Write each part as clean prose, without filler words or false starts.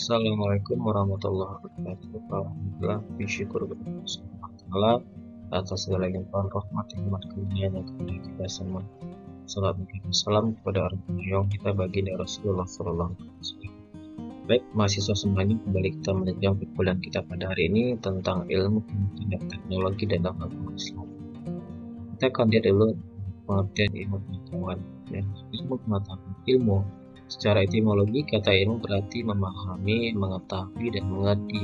Assalamualaikum warahmatullahi wabarakatuh. Alhamdulillah, bersyukur kepada Allah Subhanahu wa Ta'ala atas segala limpahan rahmat hikmat karunia-Nya kepada kita semua. Salam dan salam kepada orang yang kita baginda Rasulullah Sallallahu Alaihi Wasallam. Baik, mahasiswa semuanya, kembali kita melanjutkan perkuliahan kita pada hari ini tentang ilmu pengetahuan teknologi dan agama Islam. Kita akan lihat dulu pengertian ilmu pengetahuan. Ilmu pengetahuan, ilmu secara etimologi, kata ilmu berarti memahami, mengetahui, dan mengerti.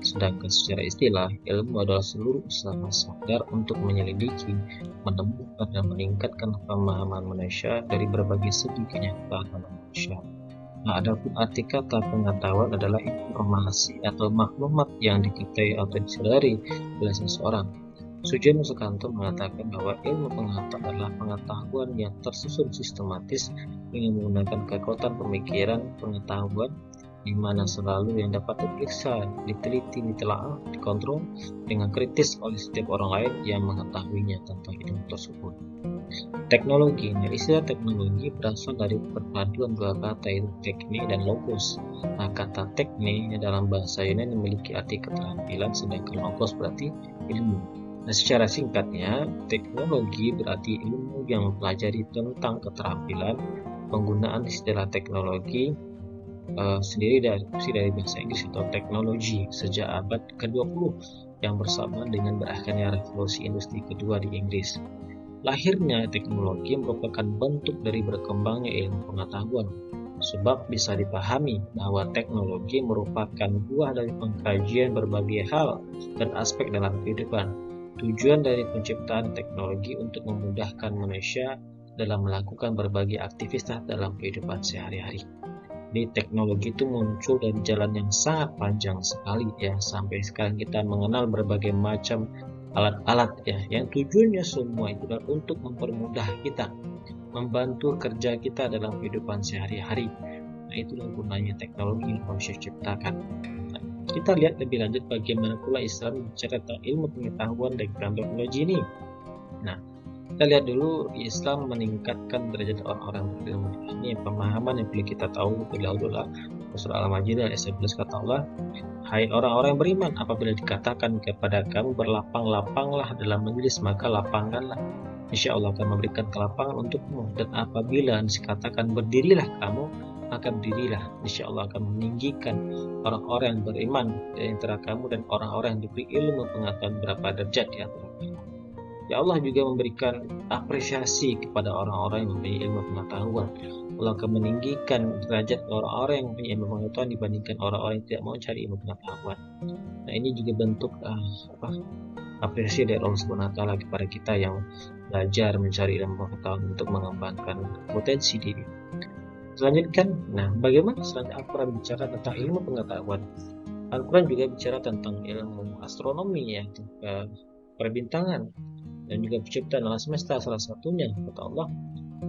Sedangkan secara istilah, ilmu adalah seluruh usaha sadar untuk menyelidiki, menemukan, dan meningkatkan pemahaman manusia dari berbagai segi kenyataan manusia. Nah, adapun arti kata pengetahuan adalah informasi atau maklumat yang diketahui atau disadari oleh seseorang. Sujono Sukanto mengatakan bahwa ilmu pengetahuan adalah pengetahuan yang tersusun sistematis dengan menggunakan kekuatan pemikiran pengetahuan di mana selalu yang dapat diperiksa, diteliti, ditelaah, dikontrol dengan kritis oleh setiap orang lain yang mengetahuinya tentang ilmu tersebut. Teknologi, istilah teknologi berasal dari perpaduan dua kata, yaitu tekne dan logos. Nah, kata tekne dalam bahasa Yunani memiliki arti keterampilan, sedangkan logos berarti ilmu. Nah, secara singkatnya, teknologi berarti ilmu yang mempelajari tentang keterampilan. Penggunaan istilah teknologi sendiri dari bahasa Inggris atau teknologi sejak abad ke-20 yang bersamaan dengan berakhirnya revolusi industri kedua di Inggris. Lahirnya teknologi merupakan bentuk dari berkembangnya ilmu pengetahuan, sebab bisa dipahami bahwa teknologi merupakan buah dari pengkajian berbagai hal dan aspek dalam kehidupan. Tujuan dari penciptaan teknologi untuk memudahkan manusia dalam melakukan berbagai aktivitas dalam kehidupan sehari-hari. Di teknologi itu muncul dari jalan yang sangat panjang sekali ya, sampai sekarang kita mengenal berbagai macam alat-alat ya, yang tujuannya semua itu adalah untuk mempermudah kita, membantu kerja kita dalam kehidupan sehari-hari. Nah, itulah gunanya teknologi yang manusia ciptakan. Kita lihat lebih lanjut bagaimana pula Islam bicara tentang ilmu pengetahuan dan teknologi ini. Nah, kita lihat dulu Islam meningkatkan derajat orang-orang berilmu. Ini pemahaman yang perlu kita tahu. Bila surah Al-Ma'idah ayat 11 kata Allah, hai orang-orang yang beriman, apabila dikatakan kepada kamu berlapang-lapanglah dalam majelis, maka lapangkanlah. Insya Allah akan memberikan kelapangan untukmu. Dan apabila dikatakan berdirilah kamu, maka berdirilah. Insya Allah akan meninggikan orang-orang yang beriman di antara kamu dan orang-orang yang diberi ilmu pengetahuan berapa derajat di antara kamu. Ya Allah juga memberikan apresiasi kepada orang-orang yang mempunyai ilmu pengetahuan. Allah akan meninggikan derajat orang-orang yang mempunyai ilmu pengetahuan dibandingkan orang-orang yang tidak mau cari ilmu pengetahuan. Nah, ini juga bentuk apresiasi dari Allah Subhanahu wa Ta'ala kepada kita yang belajar mencari ilmu pengetahuan untuk mengembangkan potensi diri. Selanjutnya, nah bagaimana selanjutnya Al-Quran bicara tentang ilmu pengetahuan? Al-Quran juga bicara tentang ilmu astronomi ya, perbintangan dan juga penciptaan alam semesta, salah satunya kata Allah.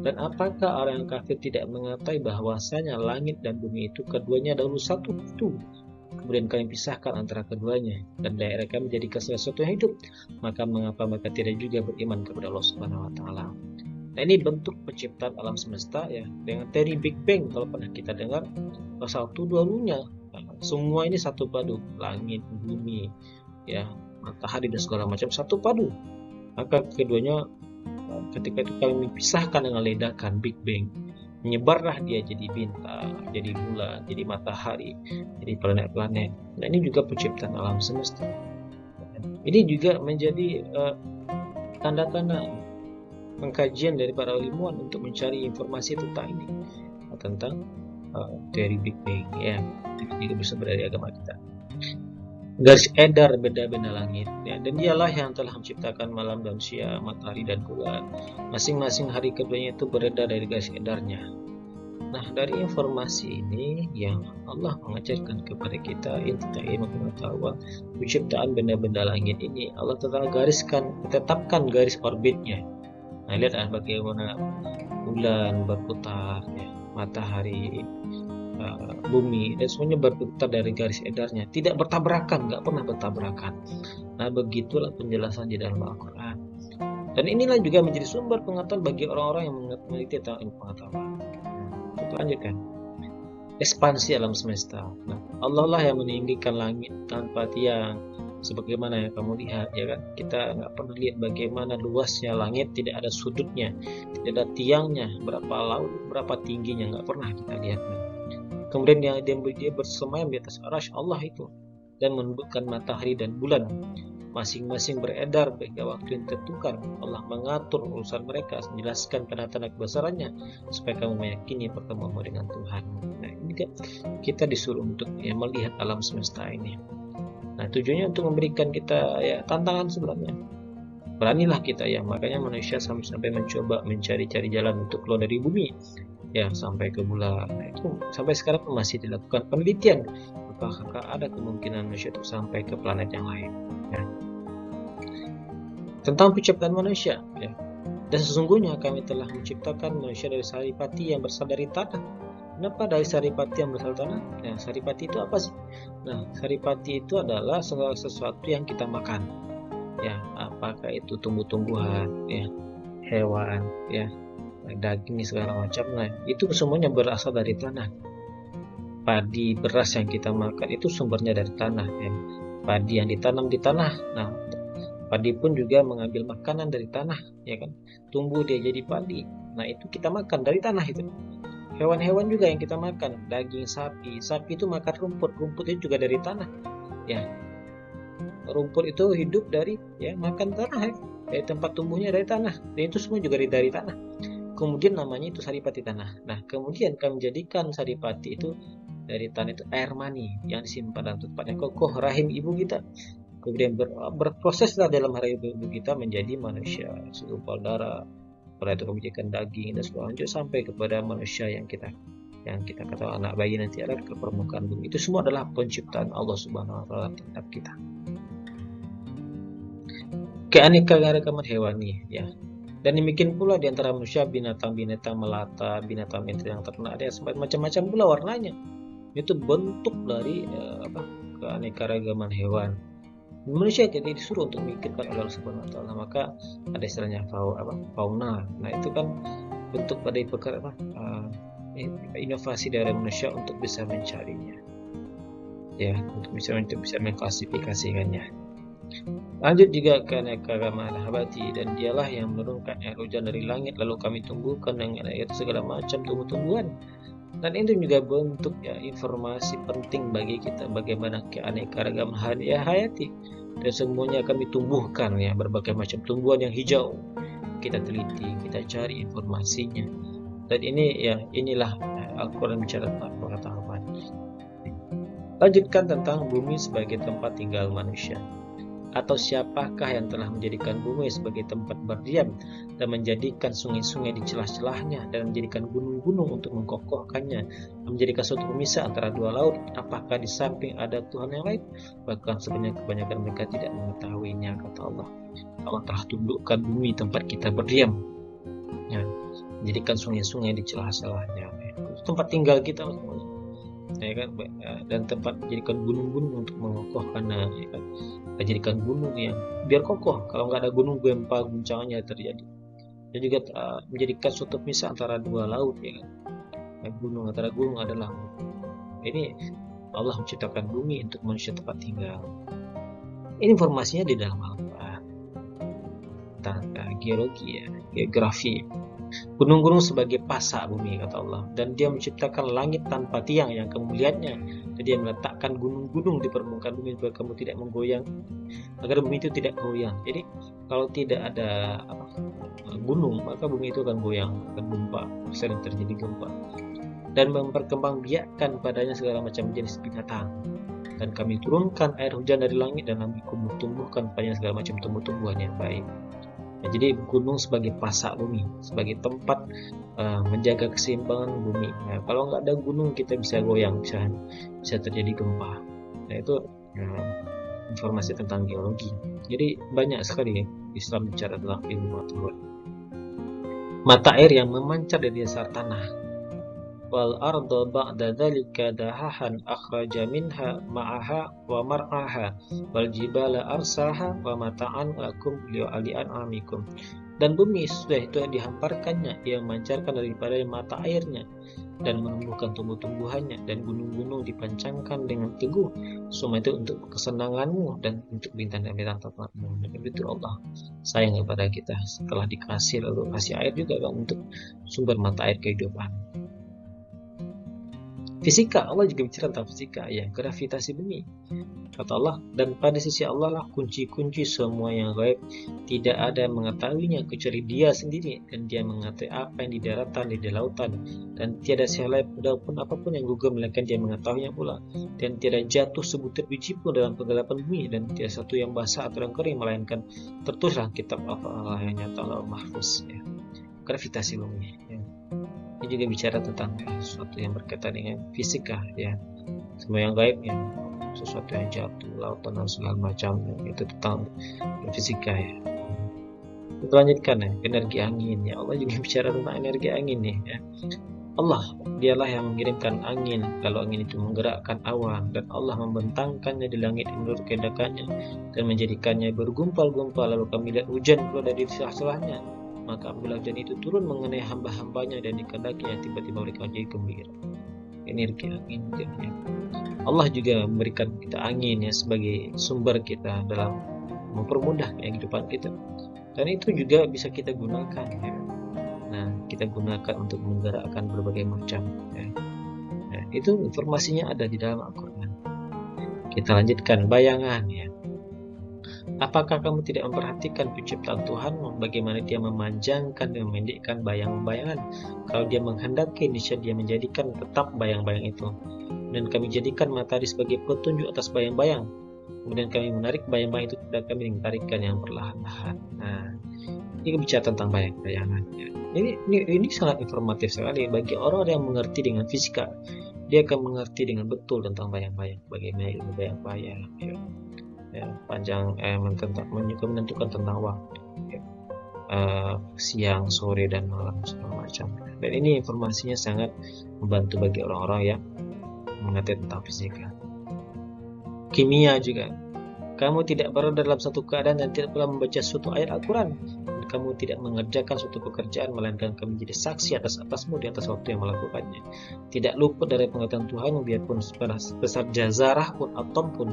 Dan apakah orang yang kafir tidak mengetahui bahwasanya langit dan bumi itu keduanya dahulu satu itu, kemudian kami pisahkan antara keduanya dan daerah kami menjadikan sesuatu yang hidup, maka mengapa mereka tidak juga beriman kepada Allah Subhanahu wa Ta'ala? Nah, ini bentuk penciptaan alam semesta ya, dengan teori Big Bang. Kalau pernah kita dengar, satu dulunya semua ini satu padu, langit, bumi, ya, matahari dan segala macam satu padu. Maka keduanya ketika itu kami pisahkan dengan ledakan Big Bang, menyebarlah dia jadi bintang, jadi bulan, jadi matahari, jadi planet-planet. Nah, ini juga penciptaan alam semesta. Ini juga menjadi tanda-tanda pengkajian dari para ilmuwan untuk mencari informasi tentang ini, tentang teori Big Bang ya. Itu juga bersumber dari agama kita. Garis edar benda-benda langit ya, dan dialah yang telah menciptakan malam dan siang, matahari dan bulan. Masing-masing hari keduanya itu beredar dari garis edarnya. Nah, dari informasi ini yang Allah mengajarkan kepada kita tentang ilmu pengetahuan penciptaan benda-benda langit ini, Allah telah tetapkan garis orbitnya. Nah, lihat bagaimana bulan berputar ya, matahari, bumi dan semuanya berputar dari garis edarnya, tidak bertabrakan, nggak pernah bertabrakan. Nah, begitulah penjelasan di dalam Al-Quran. Dan inilah juga menjadi sumber pengetahuan bagi orang-orang yang meneliti tentang ilmu pengetahuan. Kita lanjutkan. ekspansi alam semesta. Nah, Allah lah yang meninggikan langit tanpa tiang, sebagaimana yang kamu lihat, ya kan? Kita nggak pernah lihat bagaimana luasnya langit, tidak ada sudutnya, tidak ada tiangnya, berapa laut, berapa tingginya, nggak pernah kita lihat. Kemudian dia bersemayam di atas arasy Allah itu, dan menundukkan matahari dan bulan, masing-masing beredar hingga waktu yang ditentukan. Allah mengatur urusan mereka, menjelaskan tanda-tanda kebesarannya supaya kamu meyakini pertemuanmu dengan Tuhan. Nah, ini kan kita disuruh untuk melihat alam semesta ini. Nah, tujuannya untuk memberikan kita tantangan sebenarnya. Beranilah kita, makanya manusia sampai mencoba mencari-cari jalan untuk keluar dari bumi, sampai ke bulan. Nah, itu sampai sekarang masih dilakukan penelitian apakah ada kemungkinan manusia itu sampai ke planet yang lain. Tentang penciptaan manusia, dan sesungguhnya kami telah menciptakan manusia dari saripati yang berasal dari tanah. Kenapa dari saripati yang berasal dari tanah? Saripati itu apa sih? Nah, saripati itu adalah segala sesuatu yang kita makan, apakah itu tumbuh-tumbuhan, hewan, daging segala macam. Nah, itu semuanya berasal dari tanah. Padi, beras yang kita makan itu sumbernya dari tanah, padi yang ditanam di tanah. Nah, padi pun juga mengambil makanan dari tanah, kan? Tumbuh dia jadi padi. Nah, itu kita makan dari tanah itu. Hewan-hewan juga yang kita makan, daging sapi. Sapi itu makan rumput, rumput itu juga dari tanah. Rumput itu hidup dari makan tanah, dari tempat tumbuhnya dari tanah. Dan itu semua juga dari tanah. Kemudian namanya itu saripati tanah. Nah, kemudian kami jadikan saripati itu dari tanah itu air mani yang disimpan dalam tempatnya kokoh rahim ibu kita. Kemudian berproseslah dalam rahim ibu kita menjadi manusia, segumpal darah, setelah itu kemudian daging dan selanjutnya sampai kepada manusia yang kita kata anak bayi nanti ada ke permukaan bumi. Itu semua adalah penciptaan Allah Subhanahu wa taala terhadap kita. Keanekaragaman hewani, dan demikian pula di antara manusia, binatang-binatang melata, binatang-binatang yang ternak, ada macam-macam pula warnanya. Itu bentuk dari keanekaragaman hewan. Manusia jadi disuruh untuk memikirkan Allah Subhanahu wa taala, maka ada istilahnya fauna. Nah, itu kan bentuk dari inovasi dari manusia untuk bisa mencarinya, untuk bisa mengklasifikasikannya. Lanjut juga keanekaragaman nabati, dan dialah yang menurunkan air hujan dari langit lalu kami tumbuhkan dengan air segala macam tumbuh-tumbuhan. Dan itu juga bentuk informasi penting bagi kita bagaimana keanekaragaman hayati. Dan semuanya kami tumbuhkan berbagai macam tumbuhan yang hijau. Kita teliti, kita cari informasinya. Dan inilah Al-Quran bicara tentang pengetahuan. Lanjutkan tentang bumi sebagai tempat tinggal manusia. Atau siapakah yang telah menjadikan bumi sebagai tempat berdiam dan menjadikan sungai-sungai di celah-celahnya dan menjadikan gunung-gunung untuk mengkokohkannya, dan menjadikan suatu pemisah antara dua laut? Apakah di samping ada Tuhan yang lain? Bahkan sebenarnya kebanyakan mereka tidak mengetahuinya, kata Allah. Allah telah tundukkan bumi tempat kita berdiam, menjadikan sungai-sungai di celah-celahnya, tempat tinggal kita semuanya. Dan tempat menjadikan gunung-gunung untuk mengokohkannya, jadikan gunung yang biar kokoh. Kalau nggak ada gunung, gempa guncangannya terjadi. Dan juga menjadikan suatu misah antara dua laut, gunung antara gunung adalah ini Allah menciptakan bumi untuk manusia tempat tinggal. Ini informasinya di dalam Al-Quran tentang geologi, geografi. Gunung-gunung sebagai pasak bumi, kata Allah, dan dia menciptakan langit tanpa tiang yang kamu lihatnya. Jadi dia meletakkan gunung-gunung di permukaan bumi supaya kamu tidak menggoyang, agar bumi itu tidak goyang. Jadi kalau tidak ada gunung, maka bumi itu akan goyang, akan gempa, sering terjadi gempa. Dan memperkembangbiakkan padanya segala macam jenis binatang. Dan kami turunkan air hujan dari langit dan kami tumbuhkan padanya segala macam tumbuh-tumbuhan yang baik. Jadi gunung sebagai pasak bumi, sebagai tempat menjaga keseimbangan bumi. Kalau nggak ada gunung, kita bisa goyang, bisa terjadi gempa. Nah, itu informasi tentang geologi. Jadi banyak sekali Islam bicara tentang ilmu pengetahuan. Mata air yang memancar dari dasar tanah. Wal arda ba'da dzalika dahahan akhraja minha ma'aha wa mar'aha wal jibala arsaha wa mata'an lakum li'an'amikum. dan bumi sudah itu dihamparkannya, ia memancarkan daripada mata airnya dan menumbuhkan tumbuh-tumbuhannya, dan gunung-gunung dipancangkan dengan teguh. Semua itu untuk kesenanganmu dan untuk bintang-bintang tempatmu. Dan itu Allah sayang kepada kita, setelah dikasih lalu kasih air juga kan untuk sumber mata air kehidupan. Fisika, Allah juga bicara tentang fisika, ya, gravitasi bumi. Kata Allah, dan pada sisi Allah lah kunci-kunci semua yang gaib. Tidak ada yang mengetahuinya kecuali Dia sendiri, dan Dia mengetahui apa yang di daratan, di lautan, dan tiada siapa pun apapun yang gugur melainkan Dia mengetahuinya pula. Dan tiada jatuh sebutir biji pun dalam kegelapan bumi, dan tiada satu yang basah atau yang kering melainkan tertulislah kitab Allah yang nyata, Allah mahfuz. Ya. Gravitasi bumi. Ya. Ini juga bicara tentang sesuatu yang berkaitan dengan fisika, ya, semua yang gaib, ya, sesuatu yang jatuh, lautan dan segala macam, ya, itu tentang fisika, ya. Kita lanjutkan, ya, energi angin, ya, Allah juga bicara tentang energi angin, ya. Allah, dialah yang mengirimkan angin, lalu angin itu menggerakkan awan, dan Allah membentangkannya di langit menurut kehendakannya, dan menjadikannya bergumpal-gumpal, lalu kami lihat hujan keluar dari celah-celahnya. Maka apabila hujan itu turun mengenai hamba-hambanya dan dikehendakinya, tiba-tiba mereka menjadi gembira. Energi angin, ya. Allah juga memberikan kita angin, ya, sebagai sumber kita dalam mempermudah kehidupan kita, dan itu juga bisa kita gunakan, ya. Nah, kita gunakan untuk menggerakkan berbagai macam, ya. Nah, itu informasinya ada di dalam Al-Quran. Kita lanjutkan, bayangan, ya. Apakah kamu tidak memperhatikan penciptaan Tuhanmu, bagaimana Dia memanjangkan dan memendekkan bayang-bayangan? Kalau Dia menghendaki, niscaya Dia menjadikan tetap bayang-bayang itu. Dan kami jadikan matahari sebagai petunjuk atas bayang-bayang. Kemudian kami menarik bayang-bayang itu dan kami mentarikkan yang perlahan-lahan. Nah, ini bicara tentang bayang-bayangan. Ini sangat informatif sekali bagi orang yang mengerti dengan fisika. Dia akan mengerti dengan betul tentang bayang-bayang, bagaimana ilmu bayang-bayang, ya, panjang menentukan tentang waktu, ya, siang, sore, dan malam segala macam. Dan ini informasinya sangat membantu bagi orang-orang yang mengerti tentang fisika. Kimia juga, kamu tidak berada dalam satu keadaan dan tidak pula membaca suatu ayat Al-Quran, dan kamu tidak mengerjakan suatu pekerjaan melainkan kamu menjadi saksi atasmu di atas waktu yang melakukannya. Tidak luput dari pengetahuan Tuhan, biarpun sebesar jazarah pun, atom pun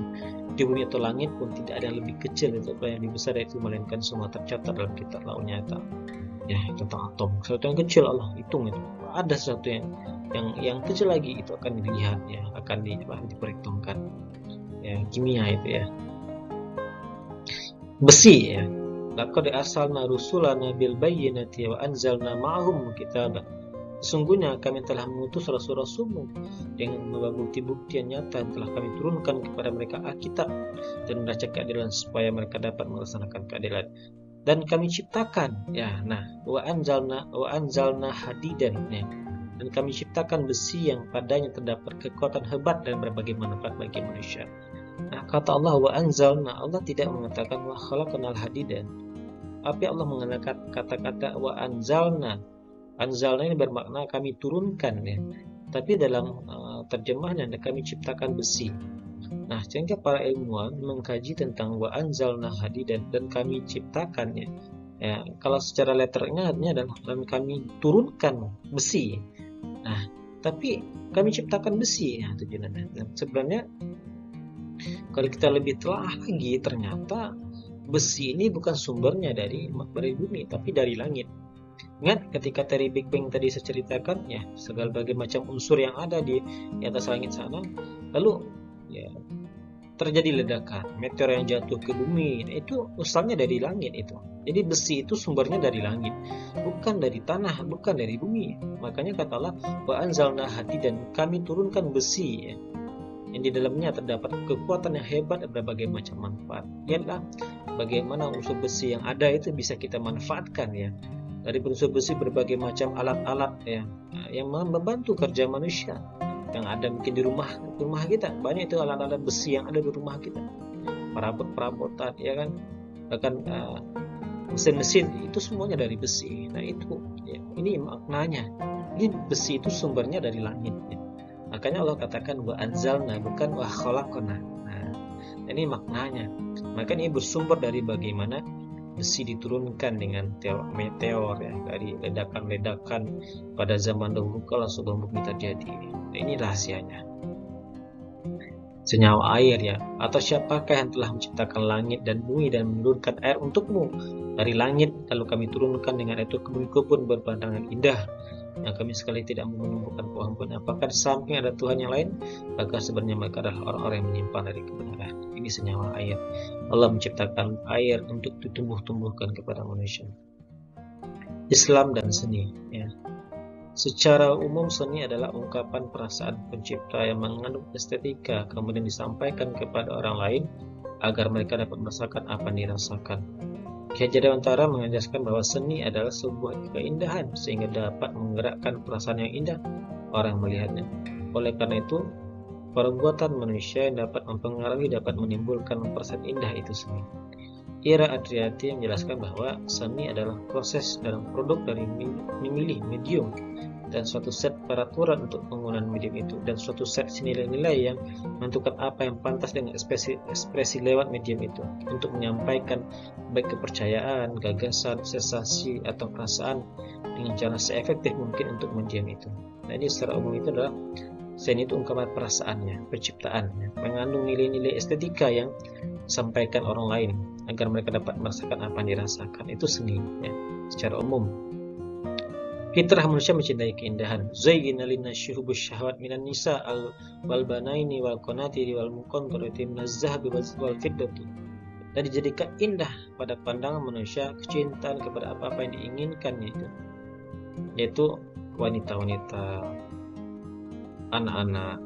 di bumi atau langit pun, tidak ada yang lebih kecil atau yang lebih besar dari itu, melainkan semua tercatat dalam kitab Allah nyata. Ya, tentang atom, sesuatu yang kecil Allah hitung itu. Ada sesuatu yang kecil lagi, itu akan dilihat, ya, akan diperhitungkan. Ya, kimia itu, ya. Besi, ya. Laqad arsalna rusulana bil bayyinati wa anzalna ma'ahum kitaban. Sesungguhnya kami telah mengutus rasul-rasulmu dengan membawa bukti-bukti yang nyata, yang telah kami turunkan kepada mereka Alkitab dan neraca keadilan supaya mereka dapat melaksanakan keadilan. Dan kami ciptakan, ya, nah, wa anzalna hadidan, ya, dan kami ciptakan besi yang padanya terdapat kekuatan hebat dan berbagai manfaat bagi manusia. Nah, kata Allah wa anzalna, Allah tidak mengatakan wa khalaqnal hadidan. Tapi Allah menggunakan kata-kata wa anzalna. Anzalna ini bermakna kami turunkan, ya. Tapi dalam terjemahnya kami ciptakan besi. Nah, sehingga para ilmuwan mengkaji tentang wa anzalna hadidan, dan kami ciptakan, ya. Ya, kalau secara letternya artinya adalah dan kami turunkan besi. Nah, tapi kami ciptakan besi, ya, tujuannya. Nah, sebenarnya kalau kita lebih telah lagi, ternyata besi ini bukan sumbernya dari bumi, tapi dari langit. Ingat ketika dari Big Bang tadi saya ceritakan, ya, segala bagai macam unsur yang ada di atas langit sana, lalu, ya, terjadi ledakan, meteor yang jatuh ke bumi. Nah, itu asalnya dari langit itu. Jadi besi itu sumbernya dari langit, bukan dari tanah, bukan dari bumi. Makanya kata Allah, wa anzalna hadidan, kami turunkan besi, ya, yang di dalamnya terdapat kekuatan yang hebat dan berbagai macam manfaat. Lihatlah bagaimana unsur besi yang ada itu bisa kita manfaatkan, ya. Dari unsur besi berbagai macam alat-alat, ya, yang membantu kerja manusia yang ada mungkin di rumah kita. Banyak itu alat-alat besi yang ada di rumah kita, perabot-perabotan, ya kan, bahkan mesin-mesin itu semuanya dari besi. Nah, itu, ya, ini maknanya. Ini besi itu sumbernya dari langit, ya. Makanya Allah katakan wa anzalna, bukan wa khalaqna. Nah, ini maknanya. Maka ini bersumber dari bagaimana besi diturunkan dengan meteor ya, dari ledakan-ledakan pada zaman dahulu kala sebelum bumi terjadi. Nah, ini rahasianya. Senyawa air ya, atau siapakah yang telah menciptakan langit dan bumi dan menurunkan air untukmu dari langit, lalu kami turunkan dengan itu kebun-kebun berpandangan indah yang kami sekali tidak mau menumbuhkan pohon-pohon. Apakah di samping ada Tuhan yang lain? Maka sebenarnya mereka adalah orang-orang yang menyimpang dari kebenaran. Ini senyawa air. Allah menciptakan air untuk ditumbuh-tumbuhkan kepada manusia. Islam dan seni ya. Secara umum seni adalah ungkapan perasaan pencipta yang mengandung estetika kemudian disampaikan kepada orang lain agar mereka dapat merasakan apa yang dirasakan. Ki Hajar Dewantara menjelaskan bahwa seni adalah sebuah keindahan sehingga dapat menggerakkan perasaan yang indah orang melihatnya. Oleh karena itu, perbuatan manusia yang dapat mempengaruhi dapat menimbulkan perasaan indah itu seni. Ira Adriati menjelaskan bahwa seni adalah proses dalam produk dari memilih medium dan suatu set peraturan untuk penggunaan medium itu dan suatu set nilai-nilai yang menentukan apa yang pantas dengan ekspresi lewat medium itu untuk menyampaikan baik kepercayaan, gagasan, sensasi atau perasaan dengan cara seefektif mungkin untuk medium itu. Nah, ini secara umum itu adalah seni itu ungkapan perasaannya, penciptaannya, mengandung nilai-nilai estetika yang disampaikan orang lain agar mereka dapat merasakan apa yang dirasakan. Itu seni ya, secara umum. Fitrah manusia mencintai keindahan. Zayyana linnasy hubbush syahwat minan nisa wal banaini wal qanatiri wal muqantarati minaz zahabi wal fiddati. Dan dijadikan indah pada pandangan manusia kecintaan kepada apa-apa yang diinginkannya itu, yaitu wanita-wanita, anak-anak,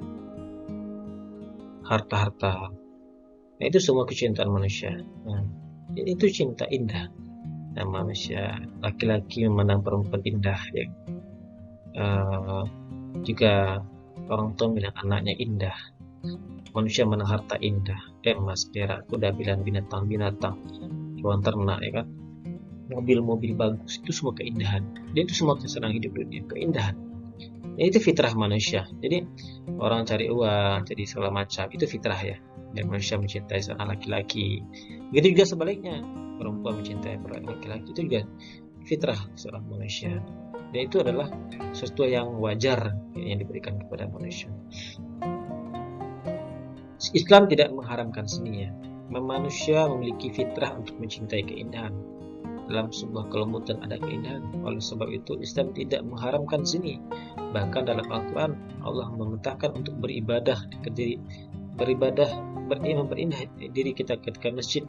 harta-harta. Nah, itu semua kecintaan manusia. Nah, itu cinta indah. Nah, manusia, laki-laki memandang perempuan indah ya. Jika orang tua bilang anaknya indah, manusia memandang harta indah, emas, perak, kuda, binatang-binatang, hewan ternak ya kan, mobil-mobil bagus, itu semua keindahan. Dia itu semua kesenangan hidup dunia, keindahan. Ya, itu fitrah manusia. Jadi orang cari uang, jadi segala macam, itu fitrah ya. Dan manusia mencintai seorang laki-laki. Begitu juga sebaliknya, perempuan mencintai laki-laki, itu juga fitrah seorang manusia. Dan itu adalah sesuatu yang wajar yang diberikan kepada manusia. Islam tidak mengharamkan seni ya. Manusia memiliki fitrah untuk mencintai keindahan. Dalam sebuah kelembutan ada keindahan. Oleh sebab itu Islam tidak mengharamkan seni. Bahkan dalam Al-Quran Allah memerintahkan untuk berindah diri kita ketika masjid.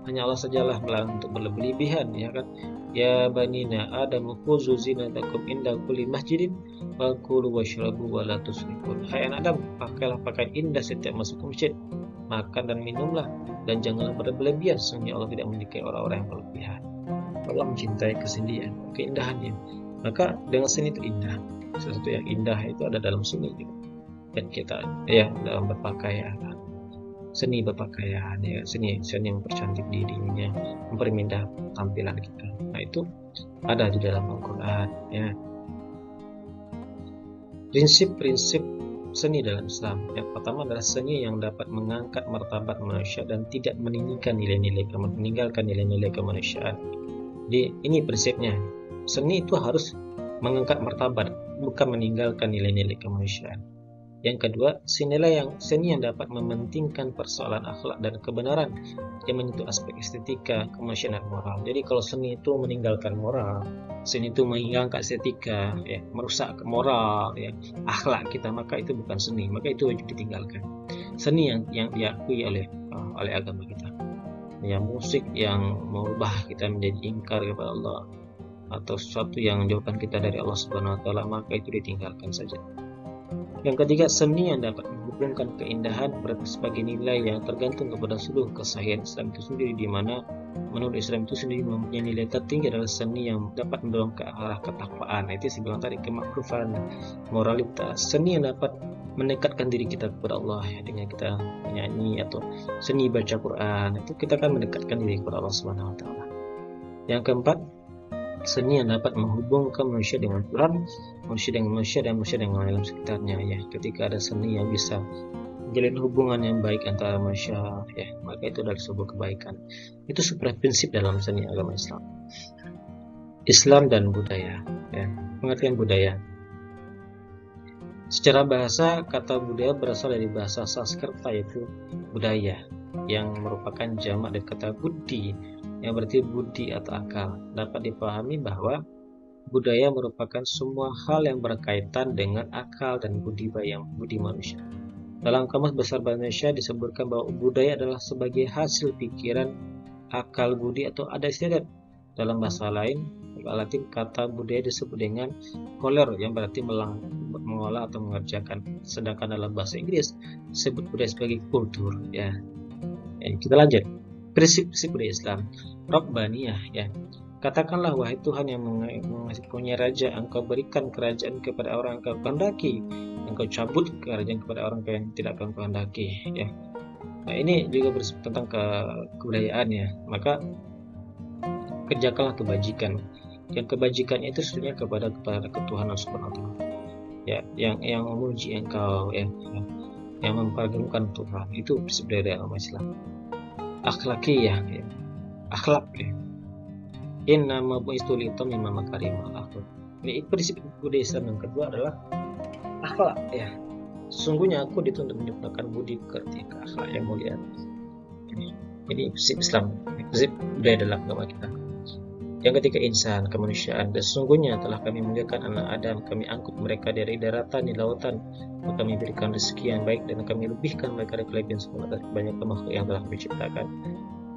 Hanya Allah sajalah melarang untuk berlebihan ya kan. Ya banina Adam khuzu zinatakum inda kulli masjidin wa kulu washrabu wa la tusrifu. Hai anak Adam, pakailah pakaian indah setiap masuk ke masjid, makan dan minumlah, dan janganlah berlebihan, sesungguhnya Allah tidak menyukai orang-orang yang berlebihan. Allah mencintai kesenian, keindahannya. Maka dengan seni itu indah. Sesuatu yang indah itu ada dalam seni juga. Dan kita ya dalam berpakaian, seni berpakaian ya, seni mempercantik dirinya, mempermindah tampilan kita. Nah, itu ada di dalam Al-Quran ya. Prinsip-prinsip seni dalam Islam. Yang pertama adalah seni yang dapat mengangkat martabat manusia dan tidak meninggalkan nilai-nilai kemanusiaan. Jadi ini prinsipnya. Seni itu harus mengangkat martabat, bukan meninggalkan nilai-nilai kemanusiaan. Yang kedua, seni yang dapat mementingkan persoalan akhlak dan kebenaran yang menyentuh aspek estetika, kemanusiaan dan moral. Jadi kalau seni itu meninggalkan moral, seni itu menghilangkan estetika, ya, merusak moral, ya, akhlak kita, maka itu bukan seni, maka itu wajib ditinggalkan. Seni yang diakui oleh agama kita. Ya, musik yang merubah kita menjadi ingkar kepada Allah atau sesuatu yang menjauhkan kita dari Allah Subhanahu wa taala, maka itu ditinggalkan saja. Yang ketiga, seni yang dapat menghubungkan keindahan sebagai nilai yang tergantung kepada seluruh kesahihan Islam itu sendiri, di mana menurut Islam itu sendiri mempunyai nilai tertinggi adalah seni yang dapat mendorong ke arah ketakwaan. Itu saya bilang tadi, kemakrufan, moralitas. Seni yang dapat mendekatkan diri kita kepada Allah ya, dengan kita menyanyi atau seni baca Quran, itu kita akan mendekatkan diri kepada Allah Subhanahu wa taala. Yang keempat, seni yang dapat menghubungkan manusia dengan Tuhan, manusia dengan manusia, dan manusia dengan alam sekitarnya ya. Ketika ada seni yang bisa menjalin hubungan yang baik antara manusia, ya, maka itu adalah sebuah kebaikan. Itu sebuah prinsip dalam seni agama Islam. Islam dan budaya, ya. Pengertian budaya. Secara bahasa, kata budaya berasal dari bahasa Sanskerta, yaitu budaya, yang merupakan jamak dari kata budi, yang berarti budi atau akal. Dapat dipahami bahwa budaya merupakan semua hal yang berkaitan dengan akal dan budi manusia. Dalam Kamus Besar Bahasa Indonesia disebutkan bahwa budaya adalah sebagai hasil pikiran, akal, budi, atau adat istiadat. Dalam bahasa Latin, kata budaya disebut dengan scholar, yang berarti mengolah atau mengerjakan. Sedangkan dalam bahasa Inggris disebut budaya sebagai kultur, ya. Kita lanjut. Prinsip-prinsip budaya Islam. Rabbaniyah, ya. Katakanlah, wahai Tuhan yang punya raja, Engkau berikan kerajaan kepada orang yang Engkau kehendaki, Engkau cabut kerajaan kepada orang yang tidak Engkau kehendaki, ya. Nah, ini juga tentang kebudayaan, ya. Maka kerjakanlah kebajikan. Yang kebajikan itu sebenarnya kepada Tuhan Subhanahu wa Ta'ala, ya, yang memuji Engkau, ya, yang memperagungkan Tuhan. Itu prinsip dari agama Islam. Akhlakiyah, ya. Akhlak, ya. Innama bu'istu liutammima makarimal akhlak. Ini prinsip budaya Islam yang kedua adalah akhlak, ya. Sesungguhnya aku dituntut menyempurnakan budi, pekerti, akhlak yang mulia. Ini prinsip Islam, prinsip budaya dalam agama kita. Yang ketiga, insan, kemanusiaan. Dan sesungguhnya telah kami muliakan anak Adam, kami angkut mereka dari daratan, di lautan, kami berikan rezeki yang baik, dan kami lebihkan mereka dari kelebihan sempurna dari banyak makhluk yang telah kami ciptakan.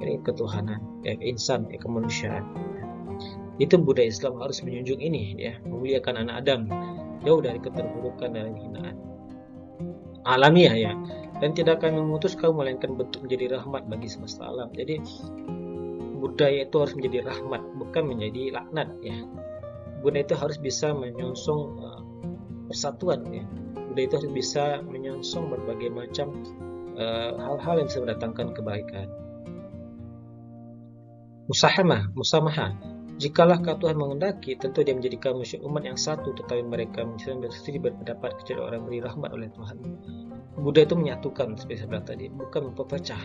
Ini ketuhanan, ya, insan, ya, kemanusiaan. Itu budaya Islam harus menjunjung ini, ya, memuliakan anak Adam, jauh dari keterburukan dan hinaan. Alamiah, ya, dan tidak akan memutus kaum melainkan bentuk menjadi rahmat bagi semesta alam. Jadi budaya itu harus menjadi rahmat, bukan menjadi laknat, ya. Budaya itu harus bisa menyongsong persatuan, ya. Budaya itu harus bisa menyongsong berbagai macam hal-hal yang bisa mendatangkan kebaikan. Musamahah. Jikalah Tuhan menghendaki, tentu Dia menjadikan manusia umat yang satu, tetapi mereka berselisih berpendapat kecuali orang beri rahmat oleh Tuhan. Budaya itu menyatukan, seperti saya bilang tadi, bukan memperpecah.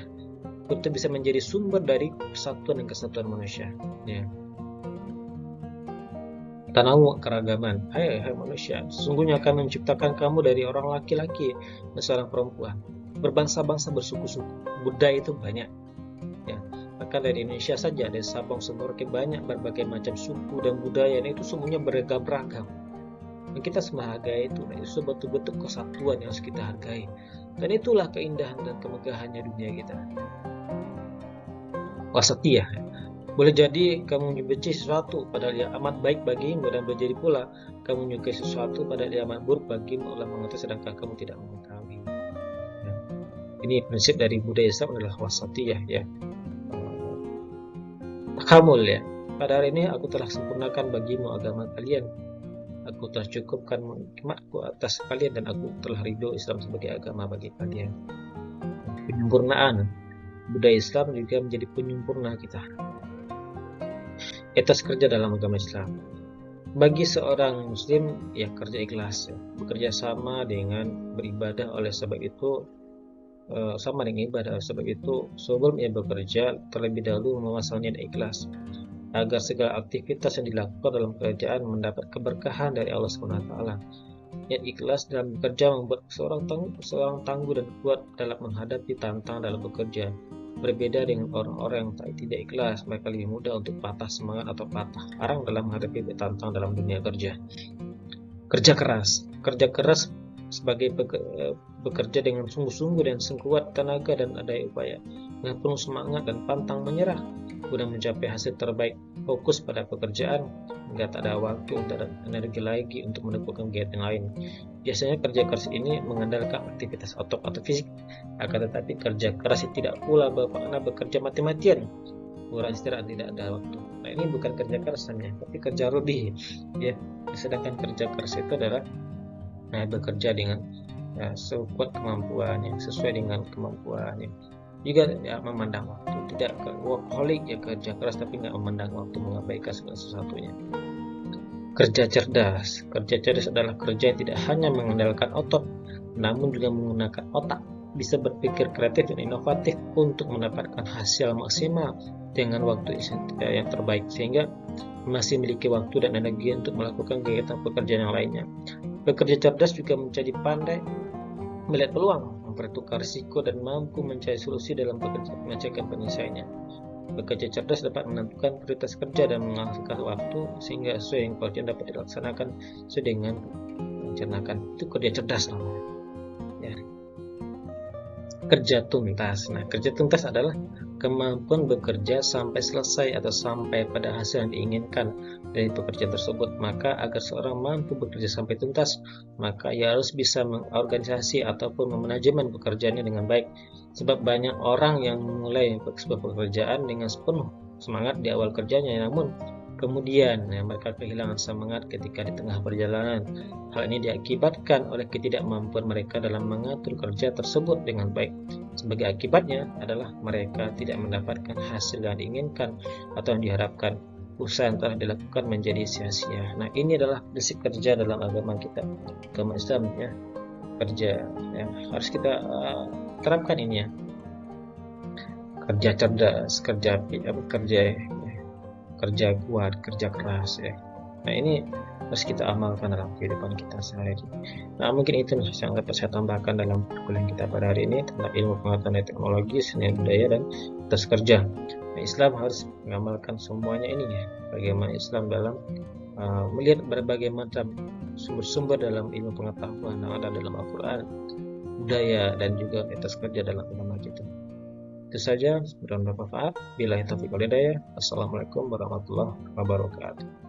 Itu bisa menjadi sumber dari persatuan dan kesatuan manusia, ya. Tanawu, keragaman. Hai manusia, sesungguhnya akan menciptakan kamu dari orang laki-laki dan seorang perempuan, berbangsa-bangsa, bersuku-suku. Budaya itu banyak, ya. Maka dari Indonesia saja ada Sabang Merauke banyak berbagai macam suku dan budaya, dan itu semuanya beragam-ragam. Dan kita semua hargai itu, dan itu betul-betul kesatuan yang harus kita hargai. Dan itulah keindahan dan kemegahannya dunia kita. Wasatiyah. Boleh jadi kamu membenci sesuatu padahal ia amat baik bagimu, dan boleh jadi pula kamu menyukai sesuatu padahal ia amat buruk bagimu, Allah mengetahui sedangkan kamu tidak mengetahui. Ya. Ini prinsip dari budaya Islam adalah wasatiyah, ya. Takamul, ya. Pada hari ini aku telah sempurnakan bagimu agama kalian. Aku telah cukupkan nikmatku atas kalian, dan aku telah ridho Islam sebagai agama bagi kalian. Penyempurnaan. Budaya Islam juga menjadi penyempurna kita. Etos kerja dalam agama Islam. Bagi seorang muslim, ya, kerja ikhlas, ya. Bekerja sama dengan beribadah, oleh sebab itu sama dengan ibadah. Oleh sebab itu sebelum ia bekerja, terlebih dahulu memasang niat ikhlas, agar segala aktivitas yang dilakukan dalam pekerjaan mendapat keberkahan dari Allah SWT. Niat ikhlas dalam bekerja membuat seorang tangguh dan kuat dalam menghadapi tantangan dalam bekerja. Berbeda dengan orang-orang yang tidak ikhlas, mereka lebih mudah untuk patah semangat atau patah arang dalam menghadapi tantangan dalam dunia kerja. Kerja keras sebagai bekerja dengan sungguh-sungguh dan sekuat tenaga dan daya upaya, dengan penuh semangat dan pantang menyerah guna mencapai hasil terbaik. Fokus pada pekerjaan hingga tak ada waktu dan energi lagi untuk melakukan kegiatan lain. Biasanya kerja keras ini mengandalkan aktivitas otot atau fisik, akan tetapi kerja keras tidak pula bermakna bekerja mati-matian, kurang istirahat, tidak ada waktu. Nah, ini bukan kerja keras namanya, tapi kerja rodi, ya. Sedangkan kerja keras itu adalah bekerja dengan sekuat kemampuannya, sesuai dengan kemampuannya. Juga ya, memandang waktu, tidak workaholic, ya, kerja keras tapi nggak memandang waktu, mengabaikan segala sesuatunya. Kerja cerdas adalah kerja yang tidak hanya mengandalkan otot, namun juga menggunakan otak. bisa berpikir kreatif dan inovatif untuk mendapatkan hasil maksimal dengan waktu yang terbaik, sehingga masih memiliki waktu dan energi untuk melakukan kegiatan pekerjaan yang lainnya. Bekerja cerdas juga menjadi pandai melihat peluang, mempertukar risiko, dan mampu mencari solusi dalam memecahkan penyelesaiannya. Bekerja cerdas dapat menentukan prioritas kerja dan menghasilkan waktu sehingga sesuai yang pekerjaan dapat dilaksanakan sesuai dengan perencanaan. Itu kerja cerdas namanya. Ya. Kerja tuntas. Nah, kerja tuntas adalah kemampuan bekerja sampai selesai atau sampai pada hasil yang diinginkan dari pekerjaan tersebut. Maka agar seorang mampu bekerja sampai tuntas, maka ia harus bisa mengorganisasi ataupun memanajemen pekerjaannya dengan baik. Sebab banyak orang yang memulai sebuah pekerjaan dengan sepenuh semangat di awal kerjanya, namun kemudian mereka kehilangan semangat ketika di tengah perjalanan. Hal ini diakibatkan oleh ketidakmampuan mereka dalam mengatur kerja tersebut dengan baik. Sebagai akibatnya adalah mereka tidak mendapatkan hasil yang diinginkan atau yang diharapkan. Usaha yang telah dilakukan menjadi sia-sia. Nah, ini adalah prinsip kerja dalam agama kita, agama Islam ya. Kerja ya, harus kita terapkan ini ya. Kerja cerdas, kerja kuat, kerja keras ya. Nah, ini harus kita amalkan dalam kehidupan kita sehari-hari. Nah, mungkin itu yang dapat saya tambahkan dalam perkuliahan kita pada hari ini tentang ilmu pengetahuan dan teknologi, seni budaya, dan etos kerja. Nah, Islam harus mengamalkan semuanya ini ya. Bagaimana Islam dalam melihat berbagai macam sumber-sumber dalam ilmu pengetahuan yang ada dalam Al-Quran, budaya, dan juga etos kerja dalam agama kita. Itu saja, mudah-mudahan bermanfaat. Billahi taufiq wal hidayah. Assalamualaikum warahmatullahi wabarakatuh.